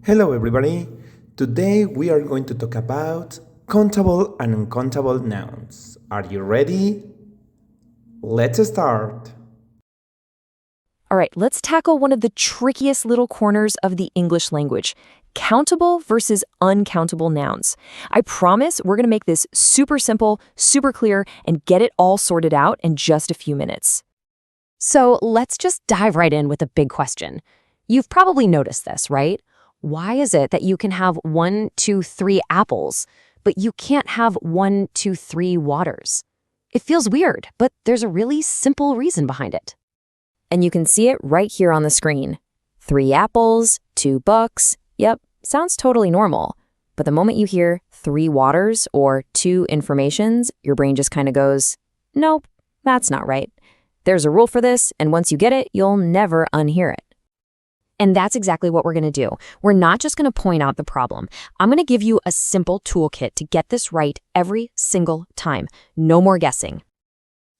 Hello, everybody. Today we are going to talk about countable and uncountable nouns. Are you ready? Let's start. All right, let's tackle one of the trickiest little corners of the English language, countable versus uncountable nouns. I promise we're going to make this super simple, super clear, and get it all sorted out in just a few minutes. So let's just dive right in with a big question. You've probably noticed this, right? Why is it that you can have 1, 2, 3 apples, but you can't have 1, 2, 3 waters? It feels weird, but there's a really simple reason behind it. And you can see it right here on the screen. 3 apples, 2 books. Yep, sounds totally normal. But the moment you hear 3 waters or 2 informations, your brain just kind of goes, nope, that's not right. There's a rule for this, and once you get it, you'll never unhear it. And that's exactly what we're going to do. We're not just going to point out the problem. I'm going to give you a simple toolkit to get this right every single time. No more guessing.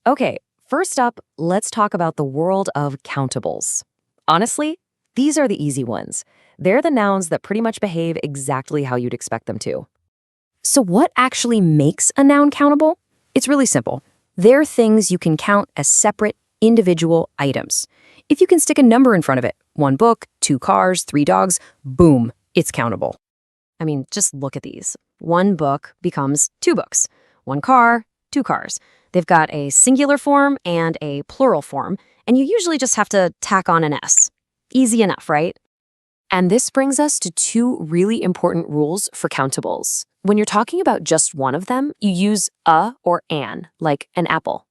Okay, first up, let's talk about the world of countables. Honestly, these are the easy ones. They're the nouns that pretty much behave exactly how you'd expect them to. So what actually makes a noun countable? It's really simple. They're things you can count as separate, individual items. If you can stick a number in front of it, 1 book, 2 cars, 3 dogs, boom, it's countable. I mean, just look at these. 1 book becomes 2 books. 1 car, 2 cars. They've got a singular form and a plural form, and you usually just have to tack on an S. Easy enough, right? And this brings us to 2 really important rules for countables. When you're talking about just one of them, you use a or an, like an apple.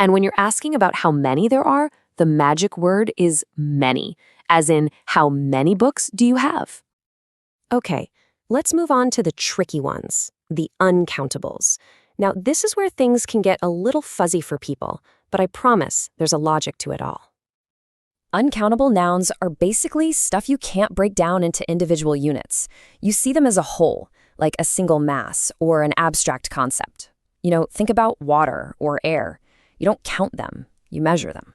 And when you're asking about how many there are, the magic word is many, as in how many books do you have? Okay, let's move on to the tricky ones, the uncountables. Now, this is where things can get a little fuzzy for people, but I promise there's a logic to it all. Uncountable nouns are basically stuff you can't break down into individual units. You see them as a whole, like a single mass or an abstract concept. Think about water or air. You don't count them, you measure them.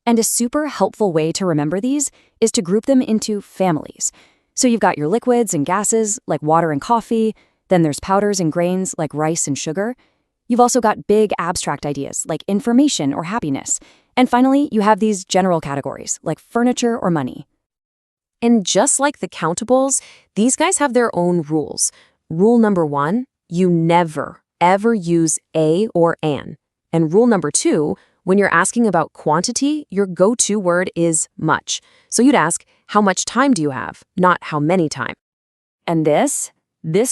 And a super helpful way to remember these is to group them into families. So you've got your liquids and gases, like water and coffee. Then there's powders and grains, like rice and sugar. You've also got big abstract ideas, like information or happiness. And finally, you have these general categories, like furniture or money. And just like the countables, these guys have their own rules. Rule number 1, you never, ever use a or an. And rule number 2, when you're asking about quantity, your go-to word is much. So you'd ask, how much time do you have, not how many time. And this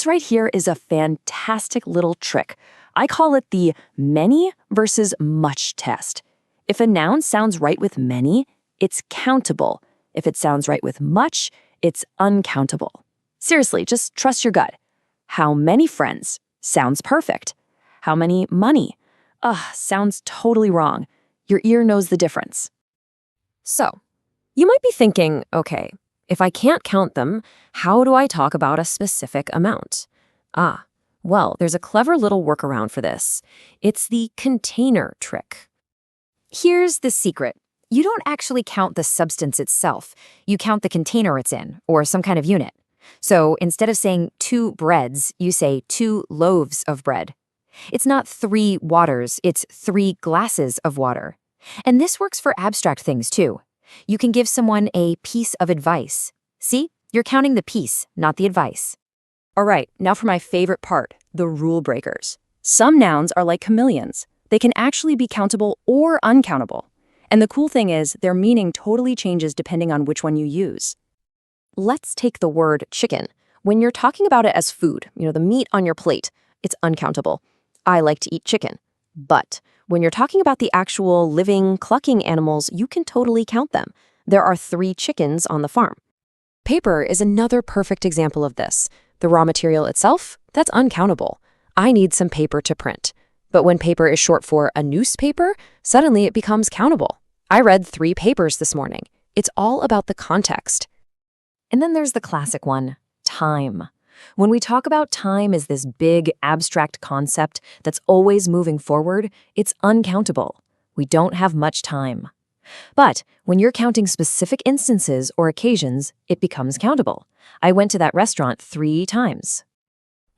right here is a fantastic little trick. I call it the many versus much test. If a noun sounds right with many, it's countable. If it sounds right with much, it's uncountable. Seriously, just trust your gut. How many friends? Sounds perfect. How many money? Sounds totally wrong. Your ear knows the difference. So, you might be thinking, okay, if I can't count them, how do I talk about a specific amount? Well, there's a clever little workaround for this. It's the container trick. Here's the secret. You don't actually count the substance itself. You count the container it's in, or some kind of unit. So instead of saying 2 breads, you say 2 loaves of bread. It's not 3 waters, it's 3 glasses of water. And this works for abstract things too. You can give someone a piece of advice. See, you're counting the piece, not the advice. All right, now for my favorite part, the rule breakers. Some nouns are like chameleons. They can actually be countable or uncountable. And the cool thing is, their meaning totally changes depending on which one you use. Let's take the word chicken. When you're talking about it as food, the meat on your plate, it's uncountable. I like to eat chicken. But when you're talking about the actual living, clucking animals, you can totally count them. There are 3 chickens on the farm. Paper is another perfect example of this. The raw material itself, that's uncountable. I need some paper to print. But when paper is short for a newspaper, suddenly it becomes countable. I read 3 papers this morning. It's all about the context. And then there's the classic one, time. When we talk about time as this big, abstract concept that's always moving forward, it's uncountable. We don't have much time. But when you're counting specific instances or occasions, it becomes countable. I went to that restaurant 3 times.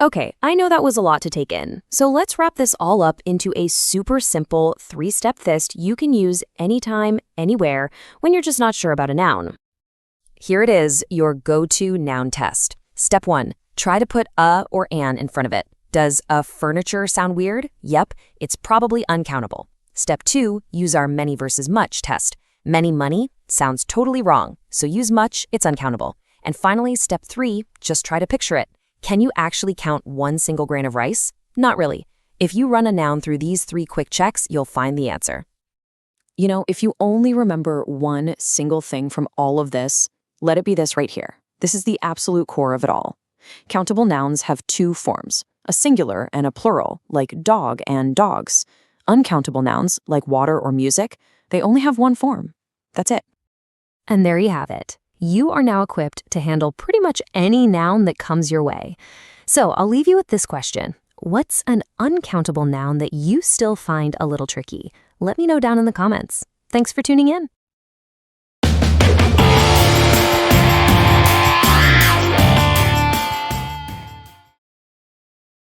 Okay, I know that was a lot to take in, so let's wrap this all up into a super simple 3-step test you can use anytime, anywhere, when you're just not sure about a noun. Here it is, your go-to noun test. Step 1, try to put a or an in front of it. Does a furniture sound weird? Yep, it's probably uncountable. Step 2, use our many versus much test. Many money sounds totally wrong, so use much, it's uncountable. And finally, step 3, just try to picture it. Can you actually count 1 single grain of rice? Not really. If you run a noun through these 3 quick checks, you'll find the answer. You know, if you only remember one single thing from all of this, let it be this right here. This is the absolute core of it all. Countable nouns have 2 forms, a singular and a plural, like dog and dogs. Uncountable nouns, like water or music, they only have 1 form. That's it. And there you have it. You are now equipped to handle pretty much any noun that comes your way. So I'll leave you with this question. What's an uncountable noun that you still find a little tricky? Let me know down in the comments. Thanks for tuning in.